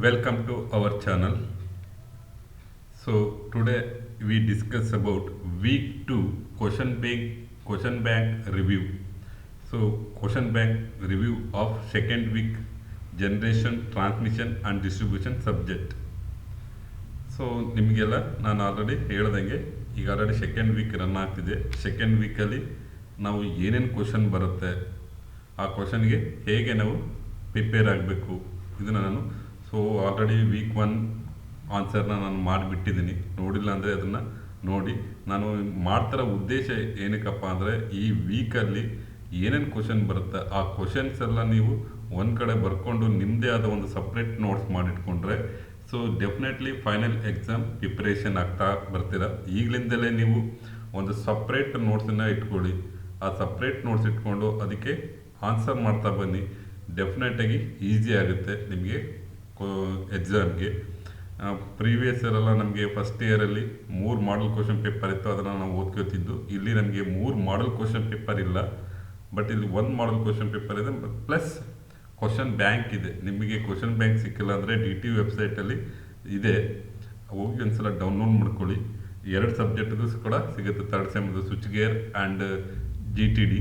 Welcome to our channel. So today we discuss about week 2 question bank review. So question bank review of second week generation, transmission and distribution subject. So ನಿಮಗೆಲ್ಲ ನಾನು already ಹೇಳ್ದಂಗೆ ಈಗ already second week run ಆಗ್ತಿದೆ. Second ವೀಕಲ್ಲಿ ನಾವು ಏನೇನು question ಬರುತ್ತೆ ಆ ಕ್ವಶನ್ಗೆ ಹೇಗೆ ನಾವು ಪ್ರಿಪೇರ್ ಆಗಬೇಕು ಇದನ್ನು ನಾನು ಆಲ್ರೆಡಿ ವೀಕ್ 1 ಆನ್ಸರ್ನ ನಾನು ಮಾಡಿಬಿಟ್ಟಿದ್ದೀನಿ. ನೋಡಿಲ್ಲ ಅಂದರೆ ಅದನ್ನು ನೋಡಿ. ನಾನು ಮಾಡ್ತಿರೋ ಉದ್ದೇಶ ಏನಕ್ಕಪ್ಪ ಅಂದರೆ ಈ ವೀಕಲ್ಲಿ ಏನೇನು ಕ್ವಶನ್ ಬರುತ್ತೆ ಆ ಕ್ವಶನ್ಸ್ ಎಲ್ಲ ನೀವು ಒಂದು ಕಡೆ ಬರ್ಕೊಂಡು ನಿಮ್ಮದೇ ಆದ ಒಂದು ಸಪ್ರೇಟ್ ನೋಟ್ಸ್ ಮಾಡಿಟ್ಕೊಂಡ್ರೆ so definitely final exam preparation ಆಗ್ತಾ ಬರ್ತೀರ. ಈಗಲಿಂದಲೇ ನೀವು ಒಂದು ಸಪ್ರೇಟ್ ನೋಟ್ಸನ್ನು ಇಟ್ಕೊಳ್ಳಿ. ಆ ಸಪ್ರೇಟ್ ನೋಟ್ಸ್ ಇಟ್ಕೊಂಡು ಅದಕ್ಕೆ ಆನ್ಸರ್ ಮಾಡ್ತಾ ಬನ್ನಿ. ಡೆಫಿನೆಟಾಗಿ ಈಸಿ ಆಗುತ್ತೆ ನಿಮಗೆ ಎಕ್ಸಾಮ್ಗೆ. ಪ್ರೀವಿಯಸ್ ಇಯರೆಲ್ಲ ನಮಗೆ ಫಸ್ಟ್ ಇಯರಲ್ಲಿ 3 ಮಾಡಲ್ ಕ್ವಶನ್ ಪೇಪರ್ ಇತ್ತು, ಅದನ್ನು ನಾವು ಓದ್ಕೋತಿದ್ದು. ಇಲ್ಲಿ ನಮಗೆ 3 ಮಾಡಲ್ ಕ್ವಶನ್ ಪೇಪರ್ ಇಲ್ಲ, ಬಟ್ ಇಲ್ಲಿ 1 ಮಾಡಲ್ ಕ್ವಶನ್ ಪೇಪರ್ ಇದೆ, ಪ್ಲಸ್ ಕ್ವಶನ್ ಬ್ಯಾಂಕ್ ಇದೆ. ನಿಮಗೆ ಕ್ವಶನ್ ಬ್ಯಾಂಕ್ ಸಿಕ್ಕಿಲ್ಲ ಅಂದರೆ DTU ವೆಬ್ಸೈಟಲ್ಲಿ ಇದೆ, ಹೋಗಿ ಒಂದ್ಸಲ ಡೌನ್ಲೋಡ್ ಮಾಡ್ಕೊಳ್ಳಿ. 2 ಸಬ್ಜೆಕ್ಟ್ದು ಕೂಡ ಸಿಗುತ್ತೆ, ಥರ್ಡ್ ಸೆಮ್ದು switch gear and GTD.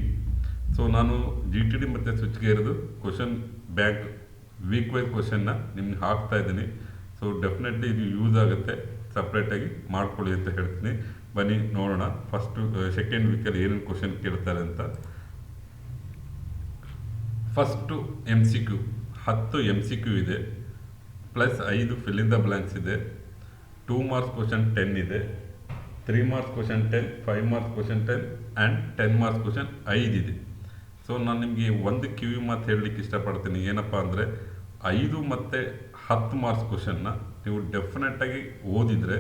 So ನಾನು GTD ಮತ್ತು ಸ್ವಿಚ್ ಗೇರ್ದು ಕ್ವಶನ್ ಬ್ಯಾಂಕ್ ವೀಕ್ ವೈಸ್ ಕ್ವಶನ್ನ ನಿಮ್ಗೆ ಹಾಕ್ತಾ ಇದ್ದೀನಿ. ಸೊ ಡೆಫಿನೆಟ್ಲಿ ಇದು ಯೂಸ್ ಆಗುತ್ತೆ, ಸಪ್ರೇಟಾಗಿ ಮಾಡ್ಕೊಳ್ಳಿ ಅಂತ ಹೇಳ್ತೀನಿ. ಬನ್ನಿ ನೋಡೋಣ ಫಸ್ಟು ಸೆಕೆಂಡ್ ವೀಕಲ್ಲಿ ಏನೇನು ಕ್ವಶನ್ ಕೇಳ್ತಾರೆ ಅಂತ. ಫಸ್ಟು MCQ 10 MCQ ಇದೆ, plus 5 fill in the blanks ಇದೆ. 2 ಮಾರ್ಕ್ಸ್ ಕ್ವಶನ್ 10 ಇದೆ, 3 marks question 10, 5 marks question 10 and 10 marks question 5 ಇದೆ. ಸೊ ನಾನು ನಿಮಗೆ ಒಂದು ಕಿವಿ ಮಾತು ಹೇಳಲಿಕ್ಕೆ ಇಷ್ಟಪಡ್ತೀನಿ. ಏನಪ್ಪ ಅಂದರೆ 5 ಮತ್ತು 10 ಮಾರ್ಕ್ಸ್ ಕ್ವಶನ್ನ ನೀವು ಡೆಫಿನೆಟಾಗಿ ಓದಿದರೆ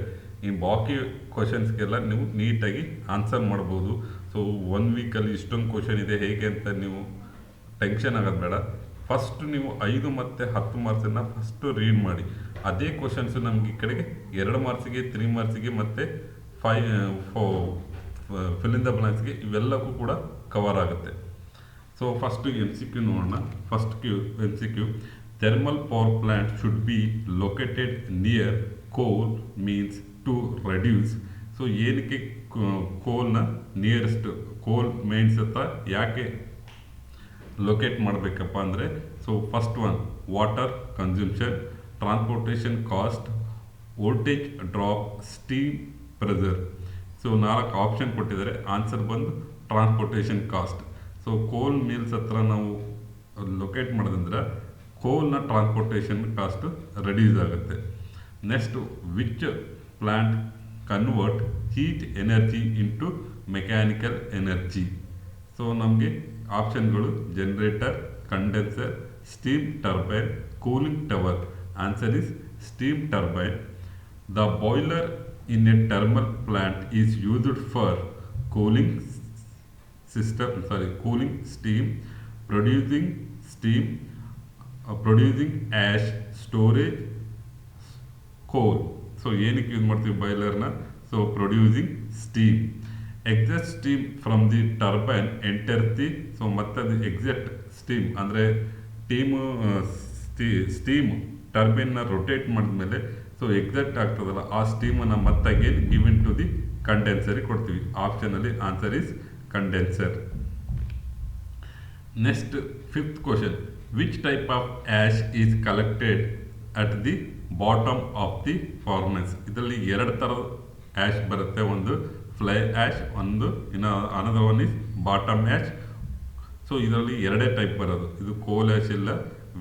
ಈ ಬಾಕಿ ಕ್ವಶನ್ಸ್ಗೆಲ್ಲ ನೀವು ನೀಟಾಗಿ ಆನ್ಸರ್ ಮಾಡ್ಬೋದು. ಸೊ 1 ವೀಕಲ್ಲಿ ಇಷ್ಟೊಂದು ಕ್ವಶನ್ ಇದೆ ಹೇಗೆ ಅಂತ ನೀವು ಟೆನ್ಷನ್ ಆಗೋದು ಬೇಡ. ಫಸ್ಟ್ ನೀವು 5 ಮತ್ತು 10 ಮಾರ್ಕ್ಸನ್ನು ಫಸ್ಟು ರೀಡ್ ಮಾಡಿ. ಅದೇ ಕ್ವಶನ್ಸು ನಮಗೆ ಈ ಕಡೆಗೆ 2 ಮಾರ್ಕ್ಸಿಗೆ, 3 ಮಾರ್ಕ್ಸಿಗೆ ಮತ್ತು 5 ಫಿಲ್ ಇನ್ ದ ಬ್ಲ್ಯಾಂಕ್ಸ್ಗೆ ಇವೆಲ್ಲಕ್ಕೂ ಕೂಡ ಕವರ್ ಆಗುತ್ತೆ. ಸೊ ಫಸ್ಟು MCQ ನೋಡೋಣ. First MCQ, thermal power plant should be located near coal means to reduce. So ಏನಕ್ಕೆ ಕೋಲ್ನ ನಿಯರೆಸ್ಟ್ ಕೋಲ್ ಮೇನ್ಸ್ ಹತ್ರ ಯಾಕೆ ಲೊಕೇಟ್ ಮಾಡಬೇಕಪ್ಪ ಅಂದರೆ, so first one water consumption, transportation cost, voltage drop, steam pressure. So 4 option ಕೊಟ್ಟಿದ್ದಾರೆ. Answer ಬಂದು transportation cost. So coal mills ಹತ್ರ ನಾವು ಲೊಕೇಟ್ ಮಾಡೋದಂದ್ರೆ ಕೋಲ್ನ ಟ್ರಾನ್ಸ್ಪೋರ್ಟೇಷನ್ ಕಾಸ್ಟ್ ರೆಡ್ಯೂಸ್ ಆಗುತ್ತೆ. Next which plant convert heat energy into mechanical energy. So ನಮಗೆ ಆಪ್ಷನ್ಗಳು generator, condenser, steam turbine, cooling tower. Answer is steam turbine. The boiler in a thermal plant is used for cooling cooling steam, producing ash, storage, coal. So ಏನಕ್ಕೆ use ಮಾಡ್ತೀವಿ ಬಾಯ್ಲರ್ನ? So producing steam. Exhaust steam from the turbine enter the. So ಮತ್ತೆ ಅದು exhaust steam ಅಂದರೆ steam ಟರ್ಬೈನ್ನ rotate ಮಾಡಿದ್ಮೇಲೆ so exhaust ಆಗ್ತದಲ್ಲ ಆ ಸ್ಟೀಮನ್ನು ಮತ್ತೆ ಗಿವ್ ಇನ್ ಟು ದಿ ಕಂಡೆನ್ಸರಿಗೆ ಕೊಡ್ತೀವಿ. ಆಪ್ಷನಲ್ಲಿ answer is condenser. Next 5th question, which type of ash is collected at the bottom of the furnace. ಇದರಲ್ಲಿ 2 ಥರದ ಆ್ಯಶ್ ಬರುತ್ತೆ, ಒಂದು ಫ್ಲೈ ಆ್ಯಶ್, ಒಂದು another one is bottom ash. So ಇದರಲ್ಲಿ 2 type ಬರೋದು, ಇದು ಕೋಲ್ ಆ್ಯಶ್ ಇಲ್ಲ,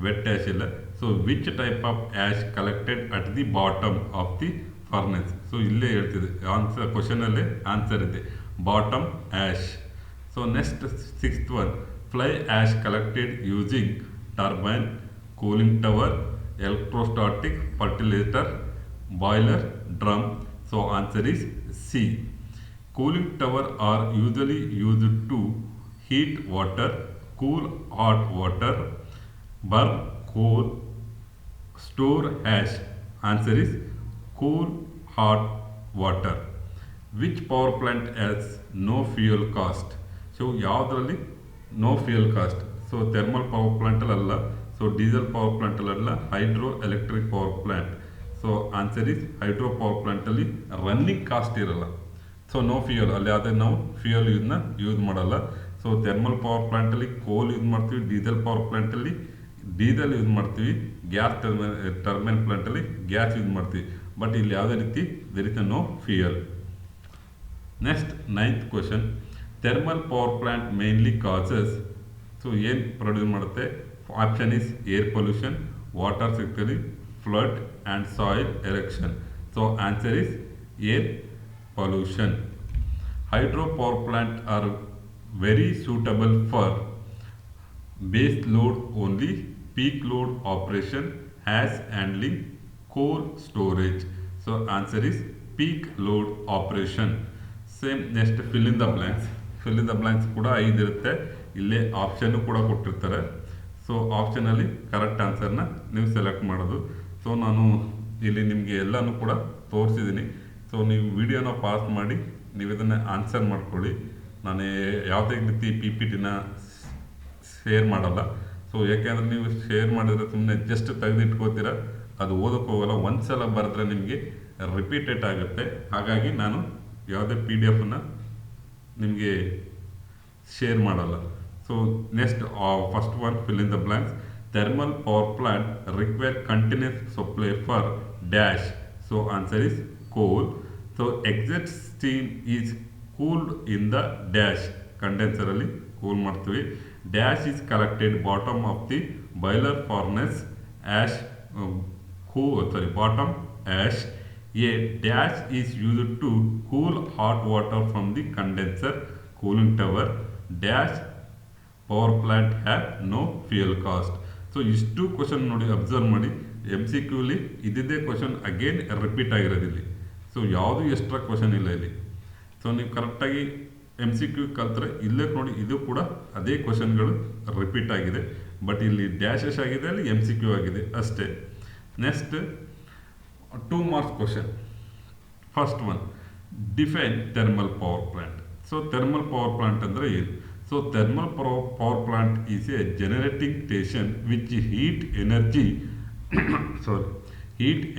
ವೆಟ್ ಆ್ಯಶ್ ಇಲ್ಲ. So which type of ash collected at the bottom of the furnace. So ಇಲ್ಲೇ ಹೇಳ್ತಿದೆ ಆನ್ಸರ್, ಕ್ವಶನಲ್ಲೇ ಆನ್ಸರ್ ಇದೆ, bottom ash. So next 6th one, fly ash collected using turbine, cooling tower, electrostatic, fertiliser, boiler, drum. So answer is C. Cooling tower are usually used to heat water, cool hot water, burn coal, store ash. Answer is cool hot water. Which power plant has no fuel cost? So ಯಾವುದರಲ್ಲಿ no fuel cost? So thermal power ಪ್ಲಾಂಟಲ್ಲಿ ಅಲ್ಲ. So diesel power plant ಅಲ್ಲ, hydro electric power plant. So answer is hydro power ಪ್ಲಾಂಟಲ್ಲಿ running cost ಇರಲ್ಲ. So no fuel, ಅಲ್ಲಿ ಯಾವುದೇ ನಾವು fuel use ಮಾಡಲ್ಲ. ಸೊ ಥರ್ಮಲ್ ಪವರ್ ಪ್ಲಾಂಟಲ್ಲಿ ಕೋಲ್ ಯೂಸ್ ಮಾಡ್ತೀವಿ, ಡೀಸೆಲ್ ಪವರ್ ಪ್ಲಾಂಟಲ್ಲಿ ಡೀಸೆಲ್ ಯೂಸ್ ಮಾಡ್ತೀವಿ, ಗ್ಯಾಸ್ ಟರ್ಬೈನ್ ಪ್ಲಾಂಟಲ್ಲಿ ಗ್ಯಾಸ್ ಯೂಸ್ ಮಾಡ್ತೀವಿ. ಬಟ್ ಇಲ್ಲಿ ಯಾವುದೇ ರೀತಿ there is no fuel. Next 9th question, thermal power plant mainly causes. So ಏನು ಪ್ರೊಡ್ಯೂಸ್ ಮಾಡುತ್ತೆ? Option is air pollution, water ಸಿಗ್ತದೆ, flood and soil erosion. So answer is air pollution. Hydro power plant are very suitable for base load only, peak load operation, has handling, coal storage. So answer is peak load operation. Same next, fill in the blanks. Fill in the blanks ಕೂಡ 5 ಇರುತ್ತೆ. ಇಲ್ಲೇ option ಕೂಡ ಕೊಟ್ಟಿರ್ತಾರೆ. So ಆಪ್ಷನಲ್ಲಿ correct ಆನ್ಸರ್ನ ನೀವು select ಮಾಡೋದು. So ನಾನು ಇಲ್ಲಿ ನಿಮಗೆ ಎಲ್ಲನೂ ಕೂಡ ತೋರಿಸಿದ್ದೀನಿ. ಸೊ ನೀವು ವಿಡಿಯೋನ ಪಾಸ್ ಮಾಡಿ ನೀವು ಇದನ್ನು ಆನ್ಸರ್ ಮಾಡ್ಕೊಳ್ಳಿ. ನಾನು ಯಾವುದೇ ರೀತಿ ಪಿ ಪಿ ಟಿನ ಶೇರ್ ಮಾಡಲ್ಲ. ಸೊ ಯಾಕೆಂದರೆ ನೀವು ಶೇರ್ ಮಾಡಿದ್ರೆ ಸುಮ್ಮನೆ ಜಸ್ಟ್ ತೆಗೆದಿಟ್ಕೋತೀರ, ಅದು ಓದೋಕ್ಕೆ ಹೋಗಲ್ಲ. ಒಂದು ಸಲ ಬರೆದ್ರೆ ನಿಮಗೆ ರಿಪೀಟೆಡ್ ಆಗುತ್ತೆ. ಹಾಗಾಗಿ ನಾನು ಯಾವುದೇ ಪಿ ಡಿ ಎಫನ್ನು ನಿಮಗೆ ಶೇರ್ ಮಾಡಲ್ಲ. So next first one, fill in the blanks. Thermal power plant require continuous supply for dash. So answer is coal. So exit steam is cooled in the dash. Condenser ಅಲ್ಲಿ cool ಮಾಡ್ತೀವಿ. Dash is collected bottom of the boiler furnace ash bottom ash. A dash is used to cool hot water from the condenser cooling tower. Dash power plant have no fuel cost. So ಇಷ್ಟು question ನೋಡಿ, observe ಮಾಡಿ. MCQ ಅಲ್ಲಿ ಇದ್ದಿದ್ದೇ question again repeat ಆಗಿರೋದಿಲ್ಲಿ. So ಯಾವುದು extra question ಇಲ್ಲ ಇಲ್ಲಿ. So ನೀವು ಕರೆಕ್ಟಾಗಿ MCQ ಕಲ್ತ್ರೆ ಇಲ್ಲೇ ನೋಡಿ, ಇದು ಕೂಡ ಅದೇ ಕ್ವಶನ್ಗಳು ರಿಪೀಟ್ ಆಗಿದೆ. ಬಟ್ ಇಲ್ಲಿ ಡ್ಯಾಶಸ್ ಆಗಿದೆ, ಅಲ್ಲಿ MCQ ಆಗಿದೆ ಅಷ್ಟೇ. Next 2 marks question. First one, define thermal power plant. So thermal power plant ಅಂದರೆ ಏನು? So thermal power plant is A generating station which heat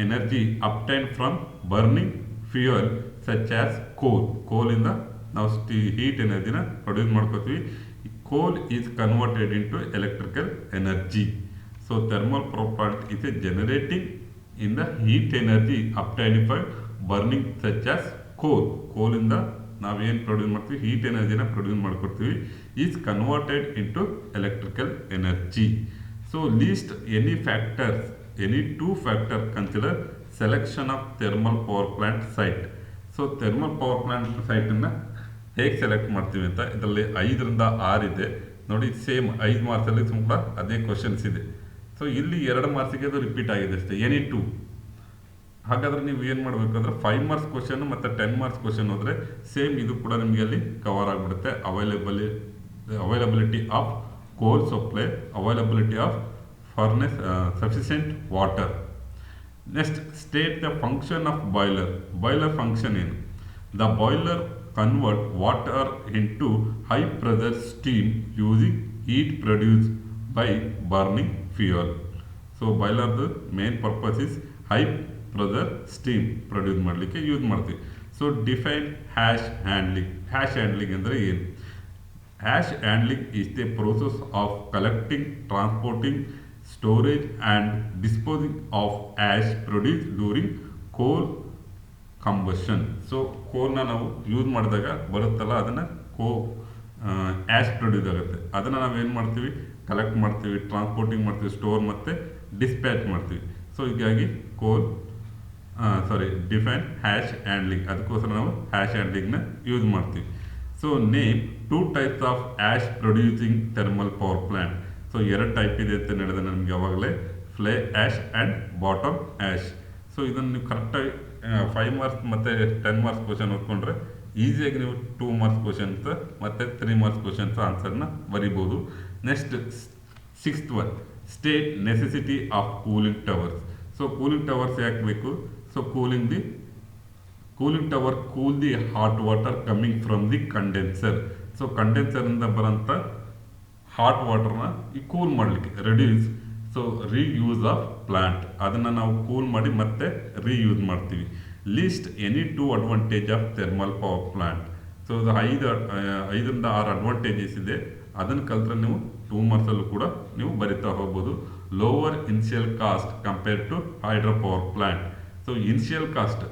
energy obtained from burning fuel such as coal. ಕೋಲಿಂದ ನಾವು heat ಎನರ್ಜಿನ produce ಮಾಡ್ಕೋತೀವಿ. ಕೋಲ್ is converted into electrical energy. So thermal power plant is A generating in the heat energy obtained by burning such as ಕೋಲ್. ಕೋಲಿಂದ ನಾವೇನು produce ಮಾಡ್ತೀವಿ, heat ಎನರ್ಜಿನ produce ಮಾಡ್ಕೊಡ್ತೀವಿ. Is converted into electrical energy. So list any two factor consider selection of thermal power plant site. So thermal power plant ಸೈಟನ್ನು ಹೇಗೆ select ಮಾಡ್ತೀವಿ ಅಂತ ಇದರಲ್ಲಿ 5ರಿಂದ 6 ಇದೆ ನೋಡಿ. ಸೇಮ್ 5 ಮಾರ್ಕ್ಸಲ್ಲಿ ತುಂಬ ಅದೇ ಕ್ವಶನ್ಸ್ ಇದೆ. ಸೊ ಇಲ್ಲಿ 2 ಮಾರ್ಕ್ಸಿಗೆ ಅದು ರಿಪೀಟ್ ಆಗಿದೆ ಅಷ್ಟೇ, ಎನಿ 2. ಹಾಗಾದರೆ ನೀವು ಏನು ಮಾಡಬೇಕಂದ್ರೆ 5 ಮಾರ್ಕ್ಸ್ ಕ್ವಶನ್ ಮತ್ತು 10 ಮಾರ್ಕ್ಸ್ ಕ್ವಶನ್ ಹೋದರೆ ಸೇಮ್ ಇದು ಕೂಡ ನಿಮಗೆ ಅಲ್ಲಿ ಕವರ್ ಆಗಿಬಿಡುತ್ತೆ. ಅವೈಲಬಿಲಿಟಿ ಆಫ್ ಕೋಲ್ supply, availability of furnace, sufficient water. Next, state the function of boiler. Boiler function ಏನು? The boiler convert water into high pressure steam using heat produced by burning fuel. So boiler the main purpose is high pressure steam produce ಮಾಡಲಿಕ್ಕೆ use ಮಾಡ್ತೀವಿ. So define ash handling. Ash handling ಅಂದರೆ ಏನು? Ash handling is the process of collecting, transporting, storage and disposing of ash produced during coal combustion. ಸೊ ಕೋಲ್ನ ನಾವು use ಮಾಡಿದಾಗ ಬರುತ್ತಲ್ಲ, ಅದನ್ನು ಆ್ಯಶ್ ಪ್ರೊಡ್ಯೂಸ್ ಆಗುತ್ತೆ. ಅದನ್ನು ನಾವೇನು ಮಾಡ್ತೀವಿ, ಕಲೆಕ್ಟ್ ಮಾಡ್ತೀವಿ, ಟ್ರಾನ್ಸ್ಪೋರ್ಟಿಂಗ್ ಮಾಡ್ತೀವಿ, ಸ್ಟೋರ್ ಮತ್ತು ಡಿಸ್ಪ್ಯಾಚ್ ಮಾಡ್ತೀವಿ. ಸೊ ಹೀಗಾಗಿ ಡಿಫೈನ್ ಹ್ಯಾಶ್ ಹ್ಯಾಂಡ್ಲಿಂಗ್, ಅದಕ್ಕೋಸ್ಕರ ನಾವು ಹ್ಯಾಶ್ ಹ್ಯಾಂಡ್ಲಿಂಗ್ನ ಯೂಸ್ ಮಾಡ್ತೀವಿ. So name 2 types of ash producing thermal power plant. So 2 type ಇದೆ ಅಂತ ಹೇಳಿದ್ರೆ ನಮಗೆ ಯಾವಾಗಲೇ fly ash and bottom ash. So ಇದನ್ನು ನೀವು ಕರೆಕ್ಟಾಗಿ 5 ಮಾರ್ಕ್ಸ್ ಮತ್ತು 10 ಮಾರ್ಕ್ಸ್ ಕ್ವಶನ್ ಓದ್ಕೊಂಡ್ರೆ ಈಸಿಯಾಗಿ ನೀವು 2 ಮಾರ್ಕ್ಸ್ ಕ್ವಶನ್ಸ್ ಮತ್ತು 3 ಮಾರ್ಕ್ಸ್ ಕ್ವಶನ್ಸ್ ಆನ್ಸರ್ನ ಬರಿಬೋದು. Next 6th one, state necessity of cooling towers. So cooling towers ಯಾಕೆ ಬೇಕು? So cooling tower cool the hot water coming from the condenser. So ಕಂಡೆನ್ಸರಿಂದ ಬರೋಂಥ ಹಾಟ್ ವಾಟರ್ನ ಈ ಕೂಲ್ ಮಾಡಲಿಕ್ಕೆ reduce. So reuse of plant, ಅದನ್ನು ನಾವು ಕೂಲ್ ಮಾಡಿ ಮತ್ತೆ ರೀಯೂಸ್ ಮಾಡ್ತೀವಿ. List any two advantage of thermal power plant. So ಇದು 5ರಿಂದ 6 ಅಡ್ವಾಂಟೇಜಸ್ ಇದೆ, ಅದನ್ನು ಕಲ್ತ್ರೆ ನೀವು 2 ಮಾರ್ಕ್ಸಲ್ಲೂ ಕೂಡ ನೀವು ಬರಿತಾ ಹೋಗ್ಬೋದು. Lower initial cost compare to hydro power plant. So initial cost,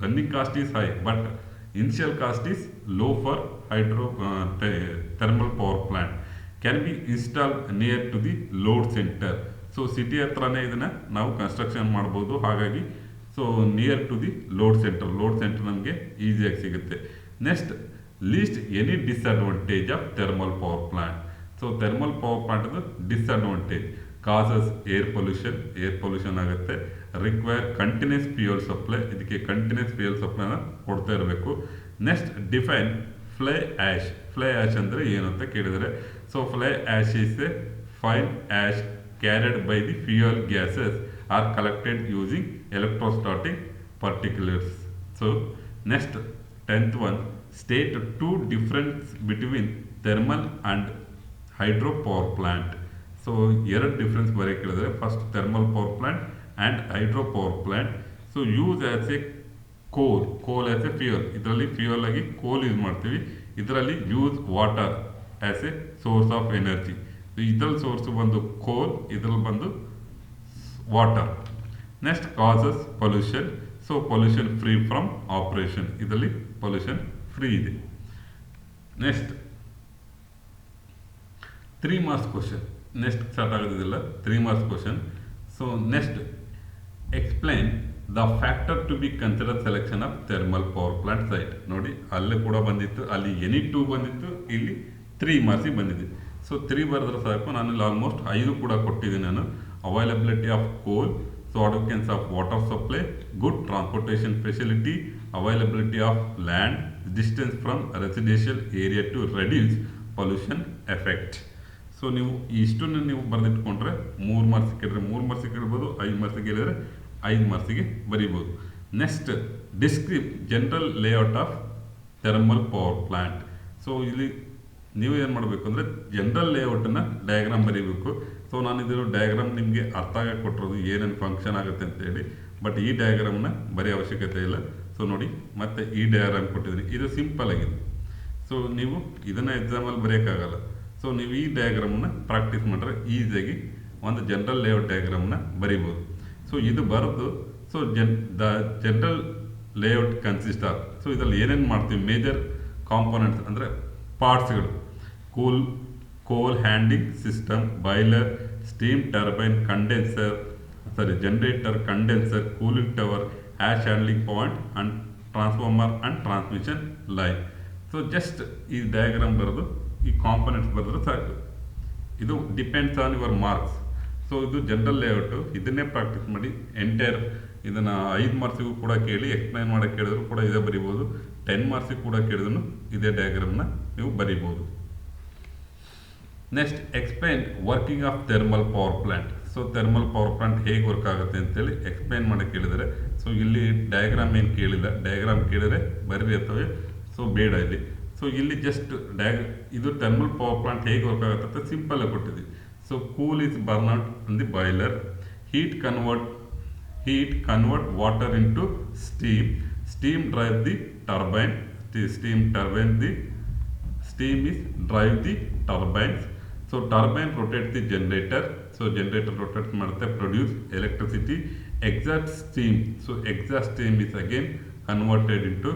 running cost is high but initial cost is low for thermal power plant. Can be install near to the load centre. So city ಹತ್ರನೇ ಇದನ್ನು ನಾವು construction ಮಾಡ್ಬೋದು, ಹಾಗಾಗಿ so near to the load centre ನಮಗೆ ಈಸಿಯಾಗಿ ಸಿಗುತ್ತೆ. Next, list any disadvantage of thermal power plant. So thermal power plant disadvantage causes air pollution ಆಗುತ್ತೆ. Require continuous fuel supply, ಇದಕ್ಕೆ ಕಂಟಿನ್ಯೂಸ್ ಫ್ಯೂಯಲ್ ಸಪ್ಲೈನ ಕೊಡ್ತಾ ಇರಬೇಕು. ನೆಕ್ಸ್ಟ್, ಡಿಫೈನ್ ಫ್ಲೈ ಆ್ಯಶ್ ಅಂದರೆ ಏನು ಅಂತ ಕೇಳಿದರೆ, so fly ash is a fine ash carried by the fuel gases are collected using electrostatic particulates. So next, 10th one, state two difference between thermal and hydro power plant. So ಎರಡು difference ಬರೆಯಕ್ಕೆ ಹೇಳಿದ್ರೆ, first thermal power plant and hydro power plant. So use as A ಕೋಲ್ as A fuel, ಇದರಲ್ಲಿ fuel ಆಗಿ ಕೋಲ್ use ಮಾಡ್ತೀವಿ. ಇದರಲ್ಲಿ use water as A source of energy. ಇದರಲ್ಲಿ source ಬಂದು ಕೋಲ್, ಇದರಲ್ಲಿ ಬಂದು water. Next, causes pollution. So pollution free from operation, ಇದರಲ್ಲಿ ಪೊಲ್ಯೂಷನ್ ಫ್ರೀ ಇದೆ. Next 3 marks question. Next start ಆಗೋದಿಲ್ಲ, 3 marks question. So next, explain the factor to be consider selection of thermal power plant site. ನೋಡಿ, ಅಲ್ಲೇ ಕೂಡ ಬಂದಿತ್ತು, ಅಲ್ಲಿ any 2 ಬಂದಿತ್ತು, ಇಲ್ಲಿ 3 ಮಾರ್ಕ್ಸಿಗೆ ಬಂದಿದೆ. ಸೊ 3 ಬರೆದ್ರೆ ಸಾಕು. ನಾನು ಇಲ್ಲಿ ಆಲ್ಮೋಸ್ಟ್ 5 ಕೂಡ ಕೊಟ್ಟಿದ್ದೀನಿ ನಾನು. ಅವೈಲಬಿಲಿಟಿ ಆಫ್ ಕೋಲ್, ಸೊ ಅಡ್ವಕೆನ್ಸ್ of water supply, good transportation facility, availability of land, distance from residential area to reduce pollution effect. So ನೀವು ಇಷ್ಟನ್ನು ನೀವು ಬರೆದಿಟ್ಕೊಂಡ್ರೆ 3 ಮಾರ್ಕ್ಸ್ ಕೇಳಿದ್ರೆ 3 ಮಾರ್ಕ್ಸಿಗೆ ಕೇಳ್ಬೋದು, 5 ಮಾರ್ಕ್ಸಿಗೆ ಕೇಳಿದರೆ 5 ಮಾರ್ಕ್ಸಿಗೆ ಬರೀಬೋದು. Next, describe general layout of thermal power plant. So ಇಲ್ಲಿ ನೀವು ಏನು ಮಾಡಬೇಕು ಅಂದರೆ ಜನರಲ್ ಲೇಔಟನ್ನು ಡಯಾಗ್ರಾಮ್ ಬರೀಬೇಕು. ಸೊ ನಾನು ಇದನ್ನು ಡಯಾಗ್ರಾಮ್ ನಿಮಗೆ ಅರ್ಥ ಆಗಿ ಕೊಟ್ಟಿರೋದು, ಏನೇನು ಫಂಕ್ಷನ್ ಆಗುತ್ತೆ ಅಂತೇಳಿ. ಬಟ್ ಈ ಡಯಾಗ್ರಾಮ್ನ ಬರೀ ಅವಶ್ಯಕತೆ ಇಲ್ಲ. ಸೊ ನೋಡಿ, ಮತ್ತೆ ಈ ಡಯಾಗ್ರಾಮ್ ಕೊಟ್ಟಿದ್ದೀನಿ, ಇದು ಸಿಂಪಲ್ ಆಗಿದೆ. ಸೊ ನೀವು ಇದನ್ನು ಎಕ್ಸಾಮಲ್ಲಿ ಬರೆಯೋಕ್ಕಾಗಲ್ಲ. ಸೊ ನೀವು ಈ ಡಯಾಗ್ರಾಮನ್ನ ಪ್ರಾಕ್ಟೀಸ್ ಮಾಡಿದ್ರೆ ಈಸಿಯಾಗಿ ಒಂದು ಜನರಲ್ ಲೇಔಟ್ ಡಯಾಗ್ರಾಮ್ನ ಬರಿಬೋದು. ಸೊ ಇದು ಬರೆದು, so the general layout consist of, so ಇದರಲ್ಲಿ ಏನೇನು ಮಾಡ್ತೀವಿ, ಮೇಜರ್ ಕಾಂಪೋನೆಂಟ್ಸ್ ಅಂದರೆ ಪಾರ್ಟ್ಸ್ಗಳು: ಕೋಲ್ handling system, boiler, steam turbine, generator, condenser, cooling tower, ash handling point and transformer and transmission line. So just ಈ diagram ಬರೆದು ಈ ಕಾಂಪೊನೆಂಟ್ಸ್ ಬರೆದ್ರೆ ಸಾಕು. ಇದು depends on your marks. So ಇದು ಜನರಲ್ ಲೇಔಟು, ಇದನ್ನೇ ಪ್ರಾಕ್ಟೀಸ್ ಮಾಡಿ. ಎಂಟೈರ್ ಇದನ್ನು 5 ಮಾರ್ಕ್ಸಿಗೂ ಕೂಡ ಕೇಳಿ ಎಕ್ಸ್ಪ್ಲೈನ್ ಮಾಡೋಕ್ಕೆ ಕೇಳಿದ್ರು ಕೂಡ ಇದೇ ಬರಿಬೋದು. 10 ಮಾರ್ಕ್ಸಿಗೆ ಕೂಡ ಕೇಳಿದ್ರು ಇದೇ ಡಯಾಗ್ರಾಮ್ನ ನೀವು ಬರಿಬೋದು. Next, explain working of thermal power plant. So thermal power plant ಹೇಗೆ ವರ್ಕ್ ಆಗುತ್ತೆ ಅಂತೇಳಿ ಎಕ್ಸ್ಪ್ಲೈನ್ ಮಾಡೋಕ್ಕೆ ಕೇಳಿದರೆ, ಸೊ ಇಲ್ಲಿ ಡಯಾಗ್ರಾಮ್ ಏನು ಕೇಳಿಲ್ಲ, ಡಯಾಗ್ರಾಮ್ ಕೇಳಿದರೆ ಬರೀ ಇರ್ತವೆ. ಸೊ ಬೇಡ ಇಲ್ಲಿ. ಸೊ ಇಲ್ಲಿ ಜಸ್ಟ್ ಇದು ಥರ್ಮಲ್ ಪವರ್ ಪ್ಲಾಂಟ್ ಹೇಗೆ ವರ್ಕ್ ಆಗುತ್ತೆ ಅಂತ ಸಿಂಪಲ್ ಆಗಿ ಕೊಟ್ಟಿದ್ದೀವಿ. So coal is burn out in the boiler, heat convert water into steam drive the turbine, steam is drive the turbines. So turbine rotates the generator, so generator rotates ಮಾಡುತ್ತೆ, produce electricity. Exhaust steam, so exhaust steam is again converted into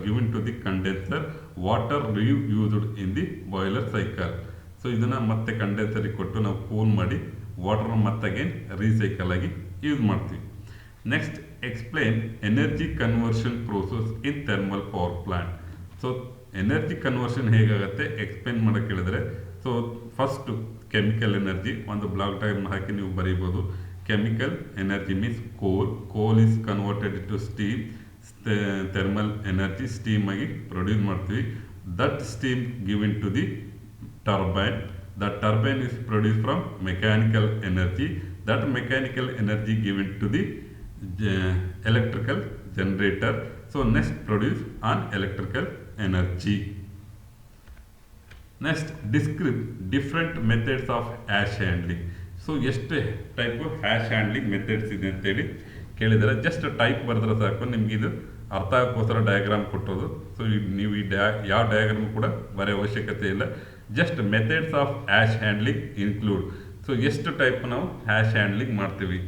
given to the condenser, water reused in the boiler cycle. So ಇದನ್ನು ಮತ್ತೆ ಕಂಡೆನ್ಸರಿಗೆ ಕೊಟ್ಟು ನಾವು cool ಮಾಡಿ ವಾಟರ್ನ ಮತ್ತೆ again recycle ಆಗಿ ಯೂಸ್ ಮಾಡ್ತೀವಿ. Next, explain energy conversion process in thermal power plant. So energy conversion ಹೇಗಾಗುತ್ತೆ ಎಕ್ಸ್ಪ್ಲೈನ್ ಮಾಡೋಕ್ಕೆ ಹೇಳಿದ್ರೆ, ಸೊ ಫಸ್ಟು ಕೆಮಿಕಲ್ ಎನರ್ಜಿ ಒಂದು ಬ್ಲಾಕ್ ಡಯಾಗ್ರಾಮ್ ಹಾಕಿ ನೀವು ಬರೀಬೋದು. Chemical energy means coal is converted to steam, thermal energy steam ಆಗಿ produce ಮಾಡ್ತೀವಿ. That steam given to the turbine. The turbine is produced from mechanical energy. That mechanical energy given to the electrical generator. So next, produce on electrical energy. Next, describe different methods of ash handling. So so ಎಷ್ಟು type hash handling methods ಇದೆ ಅಂತೇಳಿ ಕೇಳಿದರೆ just type ಬರೆದ್ರೆ ಸಾಕು, ನಿಮ್ಗೆ ಇದು ಅರ್ಥ ಆಗೋಸ್ಕರ diagram ಕೊಟ್ಟೋದು. So ನೀವು ಈ ಯಾವ ಡಯಾಗ್ರಾಮ್ ಕೂಡ ಬರೆಯೋ ಅವಶ್ಯಕತೆ ಇಲ್ಲ, just methods of ash handling include. So ಎಷ್ಟು ಟೈಪ್ ನಾವು ಹ್ಯಾಶ್ ಹ್ಯಾಂಡ್ಲಿಂಗ್ ಮಾಡ್ತೀವಿ.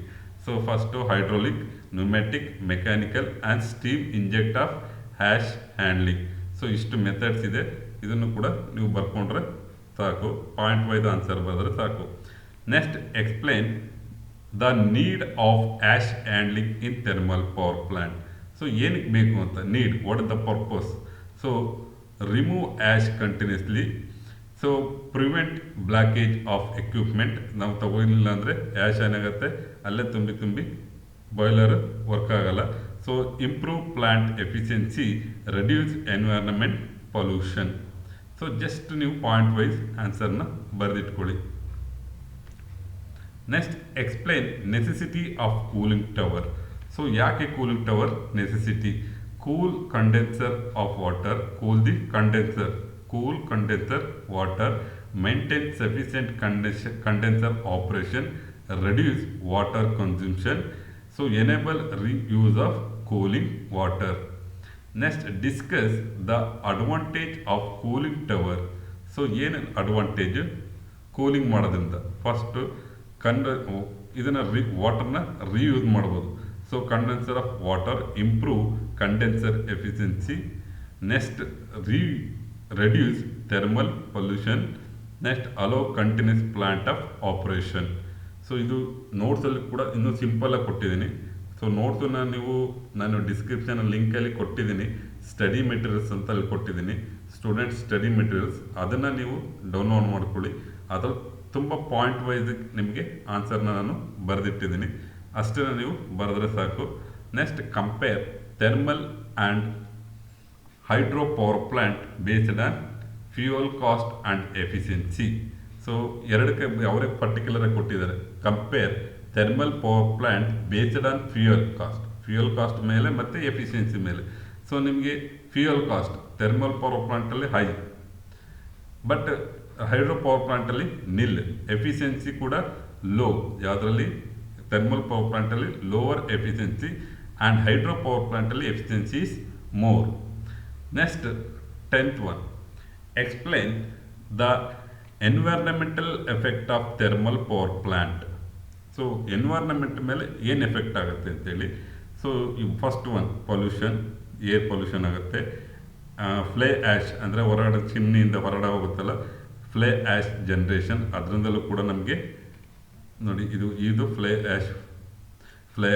So first hydraulic, pneumatic, mechanical and steam inject of ash handling. So ಇಷ್ಟು ಮೆಥಡ್ಸ್ ಇದೆ, ಇದನ್ನು ಕೂಡ ನೀವು ಬರ್ಕೊಂಡ್ರೆ ಸಾಕು, ಪಾಯಿಂಟ್ ವೈಸ್ ಆನ್ಸರ್ ಬರೆದ್ರೆ ಸಾಕು. Next explain the need of ash handling in thermal power plant. So ಏನಕ್ಕೆ ಬೇಕು ಅಂತ, need, what is the purpose. So remove ash continuously, so prevent blockage of equipment. ನಾವು ತಗೋಲಿಲ್ಲ ಅಂದರೆ ಆ್ಯಶ್ ಏನಾಗುತ್ತೆ ಅಲ್ಲೇ ತುಂಬಿ ಬಾಯ್ಲರ್ ವರ್ಕ್ ಆಗಲ್ಲ. So improve plant efficiency, reduce environment pollution. So just ನೀವು ಪಾಯಿಂಟ್ ವೈಸ್ ಆನ್ಸರ್ನ ಬರೆದಿಟ್ಕೊಳ್ಳಿ. Next explain necessity of cooling tower. So ಯಾಕೆ cooling tower necessity? Cool condenser of water, cool the condenser, cool condenser water, maintain sufficient condenser operation, reduce water consumption, so enable reuse of cooling water. Next discuss the advantage of cooling tower. So ಏನು advantage cooling ಮಾಡೋದ್ರಿಂದ? First ಇದನ್ನು ವಾಟರ್ನ reuse ಮಾಡ್ಬೋದು. So condenser of water improve condenser efficiency. Next reduce thermal pollution. next allow continuous plant of operation. So ಇದು ನೋಟ್ಸಲ್ಲಿ ಕೂಡ ಇನ್ನೂ ಸಿಂಪಲಾಗಿ ಕೊಟ್ಟಿದ್ದೀನಿ. So ನೋಟ್ಸನ್ನು ನೀವು ನಾನು ಡಿಸ್ಕ್ರಿಪ್ಷನ್ ಲಿಂಕಲ್ಲಿ ಕೊಟ್ಟಿದ್ದೀನಿ, ಸ್ಟಡಿ ಮೆಟೀರಿಯಲ್ಸ್ ಅಂತ ಅಲ್ಲಿ ಕೊಟ್ಟಿದ್ದೀನಿ, ಸ್ಟೂಡೆಂಟ್ ಸ್ಟಡಿ ಮೆಟೀರಿಯಲ್ಸ್, ಅದನ್ನು ನೀವು ಡೌನ್ಲೋಡ್ ಮಾಡ್ಕೊಳ್ಳಿ. ಅದ್ರಲ್ಲಿ ತುಂಬ ಪಾಯಿಂಟ್ ವೈಸ್ ನಿಮಗೆ ಆನ್ಸರ್ನ ನಾನು ಬರೆದಿಟ್ಟಿದ್ದೀನಿ, ಅಷ್ಟನ್ನು ನೀವು ಬರೆದ್ರೆ ಸಾಕು. Next compare thermal and hydro power plant based on fuel cost and efficiency. So ಎರಡಕ್ಕೆ ಅವರೇ ಪರ್ಟಿಕ್ಯುಲರ್ ಆಗಿ ಕೊಟ್ಟಿದ್ದಾರೆ. Compare thermal power plant based on fuel cost ಮೇಲೆ ಮತ್ತು ಎಫಿಷಿಯನ್ಸಿ ಮೇಲೆ. ಸೊ ನಿಮಗೆ ಫ್ಯೂಯಲ್ ಕಾಸ್ಟ್ ಥರ್ಮಲ್ ಪವರ್ ಪ್ಲಾಂಟಲ್ಲಿ ಹೈ, ಬಟ್ ಹೈಡ್ರೋ ಪವರ್ ಪ್ಲಾಂಟಲ್ಲಿ ನಿಲ್. ಎಫಿಷಿಯನ್ಸಿ ಕೂಡ ಲೋ, ಯಾವುದರಲ್ಲಿ? ಥರ್ಮಲ್ ಪವರ್ ಪ್ಲಾಂಟಲ್ಲಿ lower efficiency and hydro power ಪ್ಲಾಂಟಲ್ಲಿ efficiency is more. Next 10th one, explain the environmental effect of thermal power plant. So environment ಮೇಲೆ ಏನು effect ಆಗುತ್ತೆ ಅಂತೇಳಿ. So first one pollution, air pollution ಆಗುತ್ತೆ. ಫ್ಲೇ ash ಅಂದರೆ ಹೊರಗಡೆ ಚಿಮ್ನಿಯಿಂದ ಹೊರಗಡೆ ಹೋಗುತ್ತಲ್ಲ, ಫ್ಲೇ ಆ್ಯಶ್ ಜನ್ರೇಷನ್, ಅದರಿಂದಲೂ ಕೂಡ ನಮಗೆ ನೋಡಿ ಇದು fly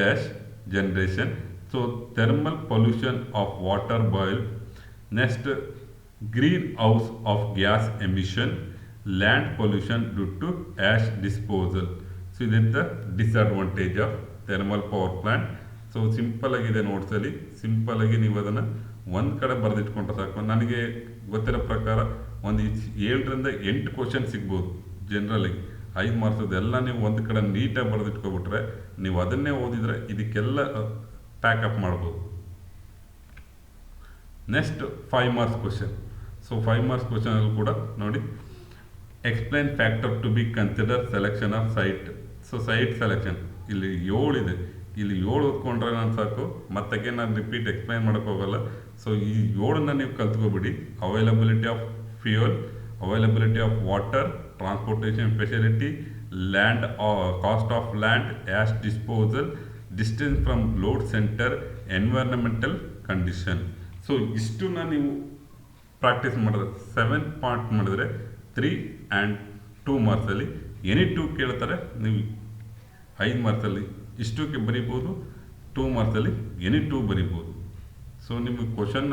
ash generation. So thermal pollution of water boil. Next greenhouse of gas emission, land pollution due to ash disposal. So this is the disadvantage of thermal power plant. So simple ಆಗಿದೆ ನೋಟ್ಸಲ್ಲಿ, simple ಆಗಿ ನೀವು ಅದನ್ನು ಒಂದು ಕಡೆ ಬರೆದಿಟ್ಕೊಂಡ್ರೆ ಸಾಕು. ನನಗೆ ಗೊತ್ತಿರೋ ಪ್ರಕಾರ ಒಂದು 7ರಿಂದ 8 ಕ್ವಶನ್ ಸಿಗ್ಬೋದು ಜನರಲಾಗಿ 5 ಮಾರ್ಕ್ಸದೆಲ್ಲ. ನೀವು ಒಂದು ಕಡೆ ನೀಟಾಗಿ ಬರೆದಿಟ್ಕೊಬಿಟ್ರೆ ನೀವು ಅದನ್ನೇ ಓದಿದರೆ ಇದಕ್ಕೆಲ್ಲ ಪ್ಯಾಕಪ್ ಮಾಡ್ಬೋದು. Next 5 marks question. So 5 marks ಕ್ವಶನಲ್ಲಿ ಕೂಡ ನೋಡಿ, explain factor to be consider selection of site. So site selection ಇಲ್ಲಿ 7 ಇದೆ, ಇಲ್ಲಿ 7 ಓದ್ಕೊಂಡ್ರೆ ನಾನು ಸಾಕು, ಮತ್ತೆ ನಾನು ರಿಪೀಟ್ ಎಕ್ಸ್ಪ್ಲೈನ್ ಮಾಡೋಕ್ಕೆ ಹೋಗಲ್ಲ. ಸೊ ಈ 7ನ್ನ ನೀವು ಕಲ್ತ್ಕೊಬಿಡಿ. Availability of fuel, availability of water, transportation facility, land, cost of land, ash disposal, distance from load centre, environmental condition. So ಇಷ್ಟನ್ನ ನೀವು ಪ್ರಾಕ್ಟೀಸ್ ಮಾಡಿದ್ರೆ 7 ಪಾಯಿಂಟ್ ಮಾಡಿದ್ರೆ 3 ಆ್ಯಂಡ್ 2 ಮಾರ್ಕ್ಸಲ್ಲಿ ಎನಿ 2 ಕೇಳ್ತಾರೆ, ನೀವು 5 ಮಾರ್ಕ್ಸಲ್ಲಿ ಇಷ್ಟಕ್ಕೆ ಬರಿಬೋದು, 2 ಮಾರ್ಕ್ಸಲ್ಲಿ ಎನಿ 2 ಬರಿಬೋದು. ಸೊ ನಿಮಗೆ ಕ್ವಶನ್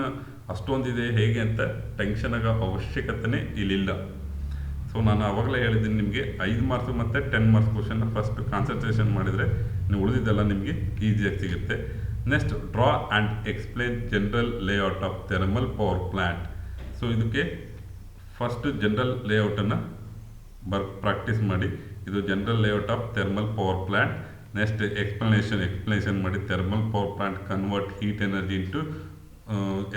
ಅಷ್ಟೊಂದಿದೆ ಹೇಗೆ ಅಂತ ಟೆನ್ಷನ್ ಆಗೋ ಅವಶ್ಯಕತೆನೇ ಇಲ್ಲಿಲ್ಲ. ಸೊ ನಾನು ಆವಾಗಲೇ ಹೇಳಿದ್ದೀನಿ ನಿಮಗೆ 5 ಮಾರ್ಕ್ಸ್ ಮತ್ತು 10 ಮಾರ್ಕ್ಸ್ ಕ್ವಶನ್ನ ಫಸ್ಟ್ ಕಾನ್ಸಂಟ್ರೇಷನ್ ಮಾಡಿದರೆ ನೀವು ಉಳಿದಿದ್ದೆಲ್ಲ ನಿಮಗೆ ಈಸಿಯಾಗಿ ಸಿಗುತ್ತೆ. Next draw and explain general layout of thermal power plant. So ಇದಕ್ಕೆ ಫಸ್ಟ್ ಜನರಲ್ ಲೇಔಟನ್ನು ಪ್ರಾಕ್ಟೀಸ್ ಮಾಡಿ. ಇದು general layout of thermal power plant. Next explanation ಮಾಡಿ, thermal power plant convert heat energy into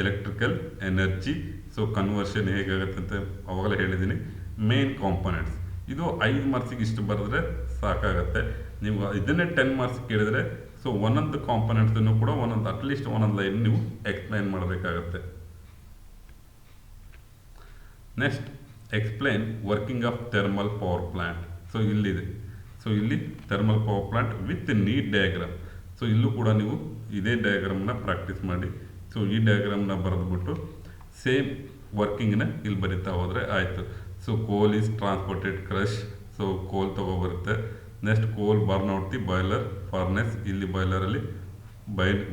electrical energy. So conversion ಹೇಗಾಗುತ್ತೆ ಅಂತ ಅವಾಗಲೇ ಹೇಳಿದ್ದೀನಿ. Main components ಇದು 5 ಮಾರ್ಕ್ಸಿಗೆ ಇಷ್ಟು ಬರೆದ್ರೆ ಸಾಕಾಗುತ್ತೆ. ನೀವು ಇದನ್ನೇ 10 ಮಾರ್ಕ್ಸ್ ಕೇಳಿದರೆ ಸೊ ಒಂದೊಂದು ಕಾಂಪೊನೆಂಟ್ಸನ್ನು ಕೂಡ ಅಟ್ಲೀಸ್ಟ್ ಒಂದೊಂದು ಲೈನ್ ನೀವು ಎಕ್ಸ್ಪ್ಲೈನ್ ಮಾಡಬೇಕಾಗತ್ತೆ. Next explain working of thermal power plant. So ಇಲ್ಲಿದೆ, ಸೊ ಇಲ್ಲಿ thermal power plant with neat diagram. So ಇಲ್ಲೂ ಕೂಡ ನೀವು ಇದೇ ಡಯಾಗ್ರಾಮ್ನ ಪ್ರಾಕ್ಟೀಸ್ ಮಾಡಿ. ಸೊ ಈ ಡಯಾಗ್ರಾಮ್ನ ಬರೆದ್ಬಿಟ್ಟು ಸೇಮ್ ವರ್ಕಿಂಗ್ನ ಇಲ್ಲಿ ಬರಿತಾ ಹೋದರೆ ಆಯಿತು. ಸೊ ಕೋಲ್ is transported crush. So coal ತೊಗೊಬರುತ್ತೆ. Next coal burn out the boiler furnace. ಇಲ್ಲಿ ಬಾಯ್ಲರಲ್ಲಿ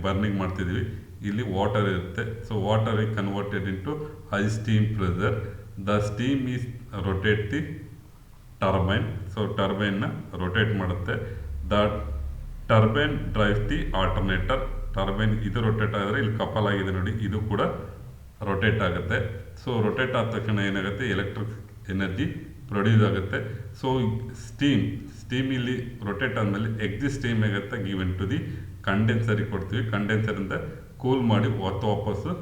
ಬರ್ನಿಂಗ್ ಮಾಡ್ತಿದ್ದೀವಿ. ಇಲ್ಲಿ ವಾಟರ್ ಇರುತ್ತೆ. So water is converted into high steam pressure. The steam is rotate the turbine. So ಟರ್ಬೈನ್ನ ರೊಟೇಟ್ ಮಾಡುತ್ತೆ. The turbine drives the alternator. Turbine ಇದು rotate ಆದರೆ ಇಲ್ಲಿ ಕಪಲ್ ಆಗಿದೆ ನೋಡಿ, ಇದು ಕೂಡ ರೊಟೇಟ್ ಆಗುತ್ತೆ. ಸೊ ರೊಟೇಟ್ ಆದ ತಕ್ಷಣ ಏನಾಗುತ್ತೆ, ಎಲೆಕ್ಟ್ರಿಕ್ ಎನರ್ಜಿ ಪ್ರೊಡ್ಯೂಸ್ ಆಗುತ್ತೆ. ಸೊ ಸ್ಟೀಮ್ ಇಲ್ಲಿ ರೊಟೇಟ್ ಆದಮೇಲೆ ಎಕ್ಸಿಸ್ಟ್ ಸ್ಟೀಮ್ ಆಗುತ್ತೆ ಗಿವನ್ ಟು ದಿ ಕಂಡೆನ್ಸರಿಗೆ ಕೊಡ್ತೀವಿ. ಕಂಡೆನ್ಸರಿಂದ ಕೂಲ್ ಮಾಡಿ ವಾಪಸ್ಸು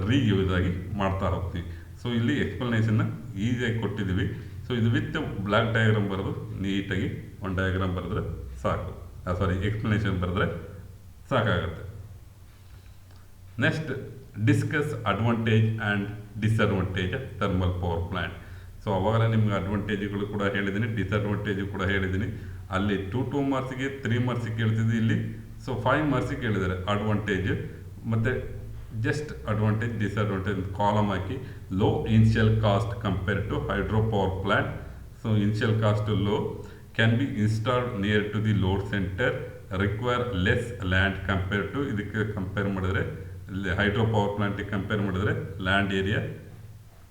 ರೀಯೂಸ್ ಆಗಿ ಮಾಡ್ತಾ ಹೋಗ್ತೀವಿ. ಸೊ ಇಲ್ಲಿ ಎಕ್ಸ್ಪ್ಲನೇಷನ್ನ ಈಸಿಯಾಗಿ ಕೊಟ್ಟಿದ್ದೀವಿ. ಸೊ ಇದು ವಿತ್ ಬ್ಲ್ಯಾಕ್ ಡಯಾಗ್ರಾಮ್ ಬರೆದು ನೀಟಾಗಿ ಒಂದು ಡಯಾಗ್ರಾಮ್ ಬರೆದ್ರೆ ಸಾಕು. ಎಕ್ಸ್ಪ್ಲನೇಷನ್ ಬರೆದ್ರೆ ಸಾಕಾಗುತ್ತೆ. Next discuss advantage and disadvantage of thermal power plant. So ಅವಾಗಲೇ ನಿಮ್ಗೆ ಅಡ್ವಾಂಟೇಜ್ಗಳು ಕೂಡ ಹೇಳಿದ್ದೀನಿ, ಡಿಸ್ಅಡ್ವಾಂಟೇಜು ಕೂಡ ಹೇಳಿದ್ದೀನಿ. ಅಲ್ಲಿ 2 ಮಾರ್ಕ್ಸಿಗೆ 3 ಮಾರ್ಕ್ಸಿಗೆ ಕೇಳ್ತಿದ್ದು, ಇಲ್ಲಿ ಸೊ 5 ಮಾರ್ಕ್ಸಿಗೆ ಕೇಳಿದ್ದಾರೆ ಅಡ್ವಾಂಟೇಜ್ ಮತ್ತು ಜಸ್ಟ್ ಅಡ್ವಾಂಟೇಜ್ ಡಿಸ್ಅಡ್ವಾಂಟೇಜ್ ಕಾಲಮ್ ಹಾಕಿ. Low initial cost compare to hydro power plant. So initial cost low, can be installed near to the load centre, require less land compare to ಇದಕ್ಕೆ compare ಮಾಡಿದ್ರೆ hydro power ಪ್ಲಾಂಟಿಗೆ compare ಮಾಡಿದ್ರೆ land area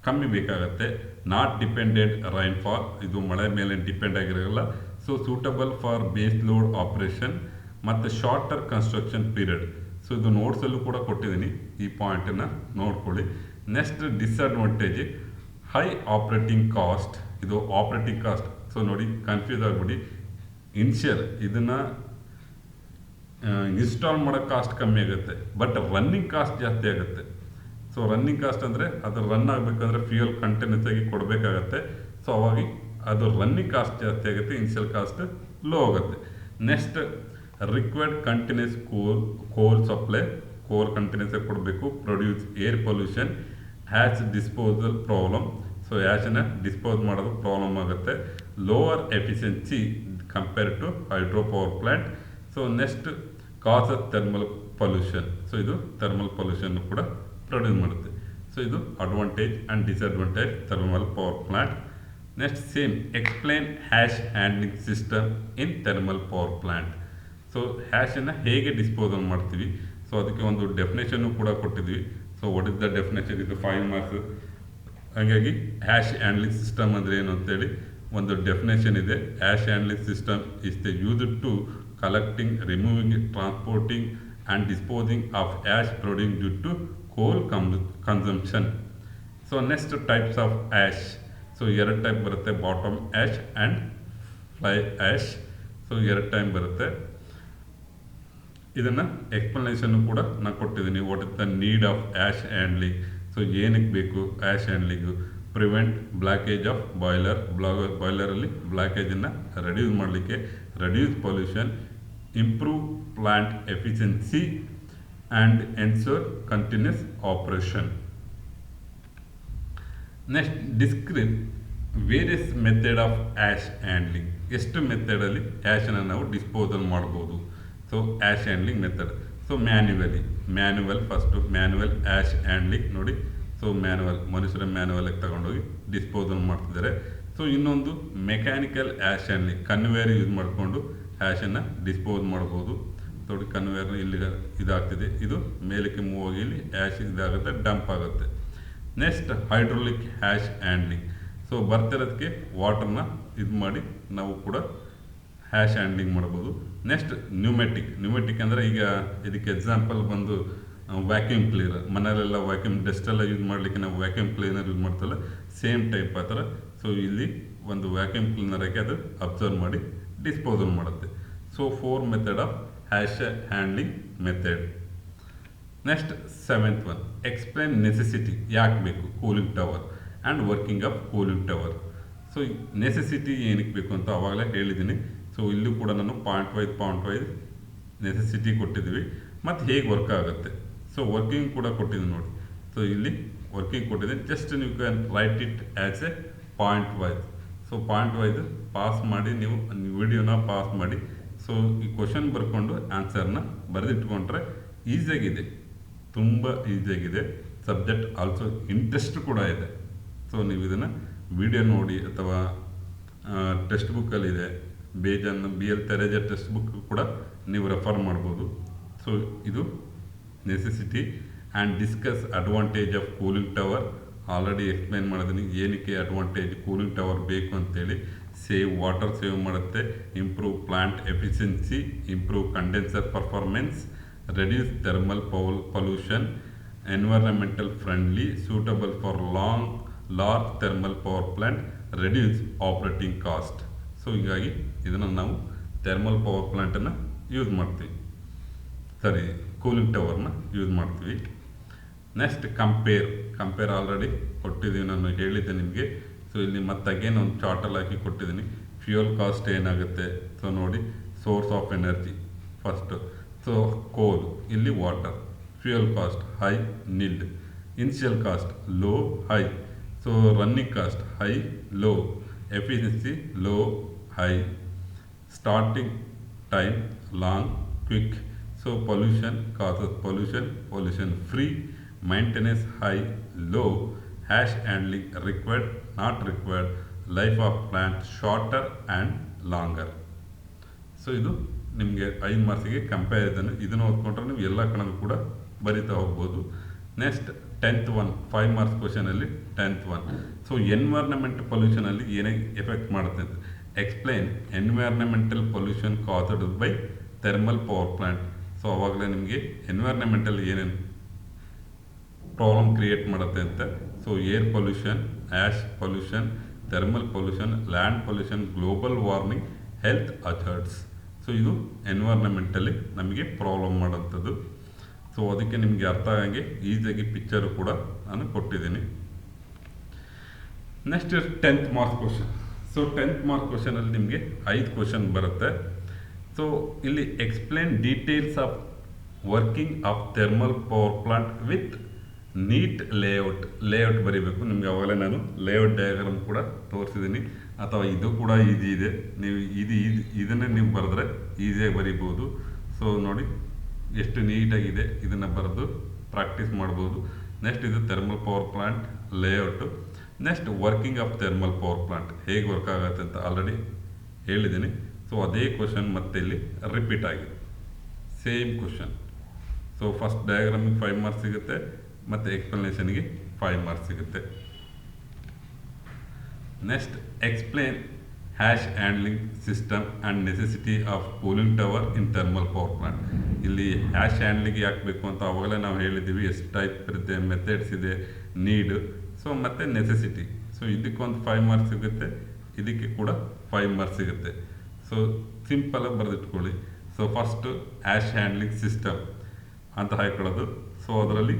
ಕಮ್ಮಿ ಬೇಕಾಗುತ್ತೆ. Not depended rainfall, ಇದು ಮಳೆ ಮೇಲೆ depend ಆಗಿರೋಲ್ಲ. So suitable for base load operation ಮತ್ತು ಶಾರ್ಟರ್ ಕನ್ಸ್ಟ್ರಕ್ಷನ್ ಪೀರಿಯಡ್. ಸೊ ಇದು ನೋಟ್ಸಲ್ಲೂ ಕೂಡ ಕೊಟ್ಟಿದ್ದೀನಿ, ಈ ಪಾಯಿಂಟನ್ನು ನೋಡ್ಕೊಳ್ಳಿ. Next disadvantage high operating cost. ಇದು ಆಪ್ರೇಟಿಂಗ್ ಕಾಸ್ಟ್. ಸೊ ನೋಡಿ, ಕನ್ಫ್ಯೂಸ್ ಆಗಿಬಿಡಿ. ಇನ್ಷಿಯಲ್ ಇದನ್ನು ಇನ್ಸ್ಟಾಲ್ ಮಾಡೋ ಕಾಸ್ಟ್ ಕಮ್ಮಿ ಆಗುತ್ತೆ, ಬಟ್ ರನ್ನಿಂಗ್ ಕಾಸ್ಟ್ ಜಾಸ್ತಿ ಆಗುತ್ತೆ. ಸೊ ರನ್ನಿಂಗ್ ಕಾಸ್ಟ್ ಅಂದರೆ ಅದು ರನ್ ಆಗಬೇಕಂದ್ರೆ ಫ್ಯೂಯಲ್ ಕಂಟಿನ್ಯೂಸ್ ಆಗಿ ಕೊಡಬೇಕಾಗತ್ತೆ. ಸೊ ಅವಾಗ ಅದು ರನ್ನಿಂಗ್ ಕಾಸ್ಟ್ ಜಾಸ್ತಿ ಆಗುತ್ತೆ, ಇನ್ಷಿಯಲ್ ಕಾಸ್ಟ್ ಲೋ ಆಗುತ್ತೆ. Next required continuous coal supply. Coal continuous ಆಗಿ ಕೊಡಬೇಕು. Produce air pollution, ash disposal problem. So ಹ್ಯಾಶನ್ನು ಡಿಸ್ಪೋಸ್ ಮಾಡೋದು ಪ್ರಾಬ್ಲಮ್ ಆಗುತ್ತೆ. Lower efficiency compare to hydro power plant. So next cause thermal pollution. So ಇದು thermal pollution ಕೂಡ produce ಮಾಡುತ್ತೆ. So ಇದು advantage and disadvantage thermal power plant. Next same explain ash handling system in thermal power plant. So ಹ್ಯಾಶನ್ನು ಹೇಗೆ disposal ಮಾಡ್ತೀವಿ, so ಅದಕ್ಕೆ ಒಂದು definition ಕೂಡ ಕೊಟ್ಟಿದ್ವಿ. So what is the definition, ಇದು 5 ಮಾರ್ಕ್ಸ್. ಹಾಗಾಗಿ ಹ್ಯಾಶ್ ಹ್ಯಾಂಡ್ಲಿಂಗ್ ಸಿಸ್ಟಮ್ ಅಂದರೆ ಏನು ಅಂತೇಳಿ ಒಂದು ಡೆಫಿನೇಷನ್ ಇದೆ. Ash handling system is the used to collecting, removing, transporting and disposing of ash produced due to coal consumption. So next types of ash. So ಎರಡು type ಬರುತ್ತೆ, bottom ash and fly ash. So ಎರಡು type ಬರುತ್ತೆ. ಇದನ್ನು ಎಕ್ಸ್ಪ್ಲನೇಷನ್ನು ಕೂಡ ನಾನು ಕೊಟ್ಟಿದ್ದೀನಿ. What is the need of ash handling. So ಏನಕ್ಕೆ ಬೇಕು ash handling? Prevent blockage of ಬಾಯ್ಲರಲ್ಲಿ ಬ್ಲಾಕೇಜನ್ನು ರೆಡ್ಯೂಸ್ ಮಾಡಲಿಕ್ಕೆ, reduce pollution, improve plant efficiency and ensure continuous operation. Next describe various method of ash handling. ಎಷ್ಟು ಮೆಥಡಲ್ಲಿ ಆ್ಯಶನ್ನು ನಾವು ಡಿಸ್ಪೋಸಲ್ ಮಾಡ್ಬೋದು. So ash handling method. So manual first manual ash handling ನೋಡಿ. So ಮನುಷ್ಯರ ಮ್ಯಾನ್ಯುವಲ್ಗೆ ತಗೊಂಡೋಗಿ ಡಿಸ್ಪೋಸಲ್ ಮಾಡ್ತಿದ್ದಾರೆ. ಸೊ ಇನ್ನೊಂದು mechanical ash handling, conveyor use ಮಾಡಿಕೊಂಡು ಆ್ಯಶನ್ನು ಡಿಸ್ಪೋಸ್ ಮಾಡ್ಬೋದು. ನೋಡಿ ಕನ್ವೇಯರ್ ಇಲ್ಲಿ ಇದಾಗ್ತಿದೆ, ಇದು ಮೇಲಕ್ಕೆ ಮೂವ್ ಆಗಿ ಇಲ್ಲಿ ಆ್ಯಶ್ ಇದಾಗುತ್ತೆ, ಡಂಪ್ ಆಗುತ್ತೆ. Next hydraulic ash handling. So ಬರ್ತಿರೋದಕ್ಕೆ ವಾಟರ್ನ ಇದು ಮಾಡಿ ನಾವು ಕೂಡ ಆ್ಯಶ್ ಹ್ಯಾಂಡ್ಲಿಂಗ್ ಮಾಡ್ಬೋದು. ನೆಕ್ಸ್ಟ್ ನ್ಯೂಮೆಟಿಕ್ ಅಂದರೆ ಈಗ ಇದಕ್ಕೆ ಎಕ್ಸಾಂಪಲ್ ಬಂದು ವ್ಯಾಕ್ಯೂಮ್ ಕ್ಲೀನರ್. ಮನೆಯಲ್ಲೆಲ್ಲ ವ್ಯಾಕ್ಯೂಮ್ ಡಸ್ಟೆಲ್ಲ ಯೂಸ್ ಮಾಡಲಿಕ್ಕೆ ನಾವು ವ್ಯಾಕ್ಯೂಮ್ ಕ್ಲೀನರ್ ಯೂಸ್ ಮಾಡ್ತಲ್ಲ, ಸೇಮ್ ಟೈಪ್ ಆ ಥರ. ಸೊ ಇಲ್ಲಿ ಒಂದು ವ್ಯಾಕ್ಯೂಮ್ ಕ್ಲೀನರ್ ಹಾಕಿ ಅದು ಅಬ್ಸರ್ವ್ ಮಾಡಿ ಡಿಸ್ಪೋಸಲ್ ಮಾಡುತ್ತೆ. So 4 method of ash handling method. Next 7th one, explain necessity, ಯಾಕೆ ಬೇಕು cooling tower and working of cooling tower. So necessity ಏನಕ್ಕೆ ಬೇಕು ಅಂತ ಆವಾಗಲೇ ಹೇಳಿದ್ದೀನಿ. ಸೊ ಇಲ್ಲೂ ಕೂಡ ನಾನು ಪಾಯಿಂಟ್ ವೈಸ್ ನೆಸೆಸಿಟಿ ಕೊಟ್ಟಿದ್ದೀವಿ ಮತ್ತು ಹೇಗೆ ವರ್ಕ್ ಆಗುತ್ತೆ. ಸೊ ವರ್ಕಿಂಗ್ ಕೂಡ ಕೊಟ್ಟಿದ್ದೀನಿ ನೋಡಿ. ಸೊ ಇಲ್ಲಿ ವರ್ಕಿಂಗ್ ಕೊಟ್ಟಿದ್ದೀನಿ, ಜಸ್ಟ್ ನೀವು can write it as a point wise. So point wise pass ಮಾಡಿ ನೀವು ವಿಡಿಯೋನ ಪಾಸ್ ಮಾಡಿ. ಸೊ ಈ ಕ್ವಶನ್ ಬರ್ಕೊಂಡು ಆನ್ಸರ್ನ ಬರೆದಿಟ್ಕೊಂಡ್ರೆ ಈಸಿಯಾಗಿದೆ, ತುಂಬ ಈಸಿಯಾಗಿದೆ. ಸಬ್ಜೆಕ್ಟ್ ಆಲ್ಸೋ ಇಂಟ್ರೆಸ್ಟ್ ಕೂಡ ಇದೆ. ಸೊ ನೀವು ಇದನ್ನು ವಿಡಿಯೋ ನೋಡಿ ಅಥವಾ ಟೆಕ್ಸ್ಟ್ ಬುಕ್ಕಲ್ಲಿದೆ, ಬೇಜಾನ್ BL ತೆರೇಜಾ ಟೆಕ್ಸ್ಟ್ ಬುಕ್ ಕೂಡ ನೀವು ರೆಫರ್ ಮಾಡ್ಬೋದು. ಸೊ ಇದು necessity and discuss advantage of cooling tower. Already explain ಮಾಡಿದ್ದೀನಿ ಏನಕ್ಕೆ ಅಡ್ವಾಂಟೇಜ್ ಕೂಲಿಂಗ್ ಟವರ್ ಬೇಕು ಅಂತೇಳಿ. ವಾಟರ್ ಸೇವ್ ಮಾಡುತ್ತೆ, improve plant efficiency, improve condenser performance, reduce thermal pollution, environmental friendly, suitable for large thermal power plant, reduce operating cost. So ಹೀಗಾಗಿ ಇದನ್ನು ನಾವು thermal power ಪ್ಲಾಂಟನ್ನು use ಮಾಡ್ತೀವಿ, cooling ಟವರ್ನ use ಮಾಡ್ತೀವಿ. Next compare already ಕೊಟ್ಟಿದ್ದೀವಿ, ನಾನು ಹೇಳಿದ್ದೆ ನಿಮಗೆ. ಸೊ ಇಲ್ಲಿ ಮತ್ತೆ ಅಗೇನ್ ಒಂದು ಚಾರ್ಟಲ್ಲಿ ಹಾಕಿ ಕೊಟ್ಟಿದ್ದೀನಿ. ಫ್ಯೂಯಲ್ ಕಾಸ್ಟ್ ಏನಾಗುತ್ತೆ, ಸೊ ನೋಡಿ, source of energy first. So coal, ಇಲ್ಲಿ water. Fuel cost high, nil. Initial cost low, high. So running cost high, low. Efficiency low, high. Starting time long, quick. So pollution causes pollution free. Maintenance high, low. Hash handling required, not required. Life of plant shorter and longer. So ಇದು ನಿಮಗೆ 5 ಮಾರ್ಕ್ಸಿಗೆ comparison. ಇದನ್ನು ಓದ್ಕೊಂಡ್ರೆ ನೀವು ಎಲ್ಲ ಕಣಗೂ ಕೂಡ ಬರಿತಾ ಹೋಗ್ಬೋದು. Next 10th one 5 marks ಕ್ವಶನಲ್ಲಿ 10th one. So environment ಪೊಲ್ಯೂಷನಲ್ಲಿ ಏನೇ ಎಫೆಕ್ಟ್ ಮಾಡುತ್ತೆ ಅಂತ explain. Environmental pollution caused by thermal power plant. So ಅವಾಗಲೇ ನಿಮಗೆ ಎನ್ವೈರ್ನಮೆಂಟಲ್ ಏನೇನು ಪ್ರಾಬ್ಲಮ್ ಕ್ರಿಯೇಟ್ ಮಾಡುತ್ತೆ ಅಂತ. So air pollution, ash pollution, thermal pollution, land pollution, global warming, health hazards. So ಇದು ಎನ್ವೈರ್ನಮೆಂಟಲ್ಲಿ ನಮಗೆ ಪ್ರಾಬ್ಲಮ್ ಮಾಡೋಂಥದ್ದು. ಸೊ ಅದಕ್ಕೆ ನಿಮಗೆ ಅರ್ಥ ಆಗಂಗೆ ಈಸಿಯಾಗಿ ಪಿಕ್ಚರು ಕೂಡ ನಾನು ಕೊಟ್ಟಿದ್ದೀನಿ. Next 10th marks question. So 10th marks ಕ್ವಶನಲ್ಲಿ ನಿಮಗೆ 5 ಕ್ವಶನ್ ಬರುತ್ತೆ. ಸೊ ಇಲ್ಲಿ explain details of working of thermal power plant with neat layout ಬರೀಬೇಕು. ನಿಮಗೆ ಅವಾಗಲೇ ನಾನು ಲೇಔಟ್ ಡಯಾಗ್ರಾಮ್ ಕೂಡ ತೋರಿಸಿದ್ದೀನಿ, ಅಥವಾ ಇದು ಕೂಡ ಈಸಿ ಇದೆ. ನೀವು ಇದನ್ನೇ ನೀವು ಬರೆದ್ರೆ ಈಸಿಯಾಗಿ ಬರೀಬೋದು. ಸೊ ನೋಡಿ ಎಷ್ಟು ನೀಟಾಗಿದೆ, ಇದನ್ನು ಬರೆದು ಪ್ರಾಕ್ಟೀಸ್ ಮಾಡ್ಬೋದು. ನೆಕ್ಸ್ಟ್ ಇದು thermal power plant layout. Next working of thermal power plant ಹೇಗೆ ವರ್ಕ್ ಆಗುತ್ತೆ ಅಂತ ಆಲ್ರೆಡಿ ಹೇಳಿದ್ದೀನಿ. ಸೊ ಅದೇ ಕ್ವಶನ್ ಮತ್ತೆ ಇಲ್ಲಿ ರಿಪೀಟ್ ಆಗಿದೆ, ಸೇಮ್ ಕ್ವಶನ್. ಸೊ ಫಸ್ಟ್ ಡಯಾಗ್ರಾಮಿಗೆ 5 ಮಾರ್ಕ್ಸ್ ಸಿಗುತ್ತೆ, ಮತ್ತು ಎಕ್ಸ್ಪ್ಲನೇಷನ್ಗೆ 5 ಮಾರ್ಕ್ಸ್ ಸಿಗುತ್ತೆ. Next explain ash handling system and necessity of cooling tower in thermal power plant. ಇಲ್ಲಿ ಹ್ಯಾಶ್ ಹ್ಯಾಂಡ್ಲಿಂಗ್ ಹಾಕಬೇಕು ಅಂತ ಅವಾಗಲೇ ನಾವು ಹೇಳಿದ್ದೀವಿ. ಎಷ್ಟು ಟೈಪ್ ಇರುತ್ತೆ, ಮೆಥಡ್ಸ್ ಇದೆ, ನೀಡ್, ಸೊ ಮತ್ತು ನೆಸೆಸಿಟಿ. ಸೊ ಇದಕ್ಕೊಂದು 5 ಮಾರ್ಕ್ಸ್ ಸಿಗುತ್ತೆ, ಇದಕ್ಕೆ ಕೂಡ 5 ಮಾರ್ಕ್ಸ್ ಸಿಗುತ್ತೆ. ಸೊ ಸಿಂಪಲಾಗಿ ಬರೆದಿಟ್ಕೊಳ್ಳಿ. So first ash handling system ಅಂತ ಹಾಕೊಳ್ಳೋದು. ಸೊ ಅದರಲ್ಲಿ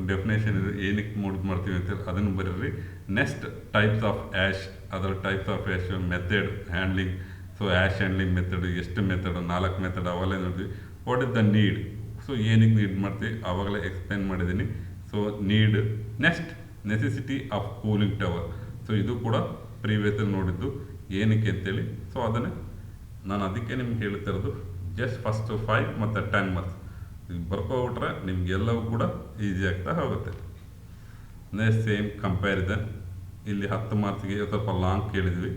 ಡೆಫಿನೇಷನ್ ಇದೆ, ಏನಕ್ಕೆ ಮಾಡ್ತೀವಿ ಅಂತೇಳಿ ಅದನ್ನು ಬರೀರಿ. ನೆಕ್ಸ್ಟ್ ಟೈಪ್ಸ್ ಆಫ್ ಆ್ಯಶ್, ಅದರ types of ash, method handling. So ash handling method ಎಷ್ಟು ಮೆಥಡ್, 4 ಮೆಥಡ್ ಅವೆಲ್ಲ ನೋಡಿದ್ವಿ. What is the need, so ಏನಕ್ಕೆ ನೀಡ್ ಮಾಡ್ತೀವಿ ಆವಾಗಲೇ ಎಕ್ಸ್ಪ್ಲೈನ್ ಮಾಡಿದ್ದೀನಿ. So need. Next necessity of cooling tower. So ಇದು ಕೂಡ ಪ್ರೀವಿಯಸ್ಸಲ್ಲಿ ನೋಡಿದ್ದು ಏನಕ್ಕೆ ಅಂತೇಳಿ. ಸೊ ಅದನ್ನೇ ನಾನು ಅದಕ್ಕೆ ನಿಮ್ಗೆ ಹೇಳ್ತಿರೋದು. ಜಸ್ಟ್ ಫಸ್ಟು 5 ಮತ್ತು 10 ಮಾರ್ಕ್ಸ್ ಬರ್ಕೊಬಿಟ್ರೆ ನಿಮಗೆಲ್ಲವೂ ಕೂಡ ಈಸಿ ಆಗ್ತಾ ಹೋಗುತ್ತೆ. Next same comparison. ಇಲ್ಲಿ 10 ಮಾರ್ಕ್ಸಿಗೆ ಸ್ವಲ್ಪ ಲಾಂಗ್ ಕೇಳಿದ್ವಿ.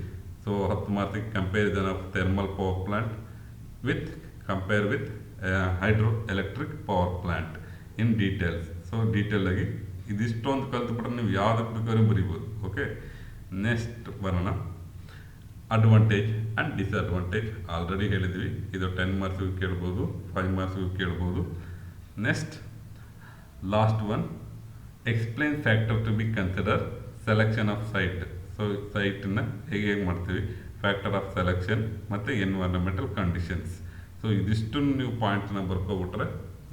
ಸೊ 10 ಮಾರ್ಕ್ಸಿಗೆ comparison of thermal power plant compare with hydro electric power plant in details. So ಡೀಟೇಲಾಗಿ ಇದಿಷ್ಟೊಂದು ಕಲ್ತ್ಬಿಟ್ರೆ ನೀವು ಯಾವುದಕ್ಕೆ ಬೇಕಾದ್ರೂ ಬರೀಬೋದು. ಓಕೆ, ನೆಕ್ಸ್ಟ್ ಬರೋಣ. ಅಡ್ವಾಂಟೇಜ್ ಆ್ಯಂಡ್ ಡಿಸ್ಅಡ್ವಾಂಟೇಜ್ ಆಲ್ರೆಡಿ ಹೇಳಿದ್ವಿ. ಇದು 10 ಮಾರ್ಕ್ಸಿಗೂ ಕೇಳ್ಬೋದು, 5 ಮಾರ್ಕ್ಸಿಗೂ ಕೇಳ್ಬೋದು. Next last one, explain factor to be consider selection of site. So ಸೈಟನ್ನು ಹೇಗೆ ಮಾಡ್ತೀವಿ, ಫ್ಯಾಕ್ಟರ್ ಆಫ್ ಸೆಲೆಕ್ಷನ್ ಮತ್ತು ಎನ್ವೈರನ್ಮೆಂಟಲ್ ಕಂಡೀಷನ್ಸ್. ಸೊ ಇದಿಷ್ಟನ್ನು ನೀವು ಪಾಯಿಂಟ್ನ ಬರ್ಕೊಬಿಟ್ರೆ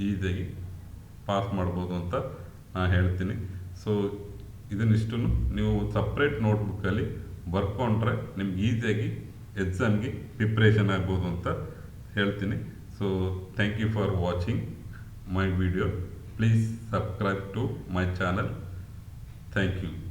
ಈಸಿಯಾಗಿ ಪಾಸ್ ಮಾಡ್ಬೋದು ಅಂತ ನಾನು ಹೇಳ್ತೀನಿ. ಸೊ ಇದನ್ನಿಷ್ಟನ್ನು ನೀವು ಸಪ್ರೇಟ್ ನೋಟ್ಬುಕ್ಕಲ್ಲಿ ಬರ್ಕೊಂಡ್ರೆ ನಿಮ್ಗೆ ಈಸಿಯಾಗಿ ಎಕ್ಸಾಮ್ಗೆ ಪ್ರಿಪ್ರೇಷನ್ ಆಗ್ಬೋದು ಅಂತ ಹೇಳ್ತೀನಿ. So thank you for watching my video. Please subscribe to my channel. Thank you.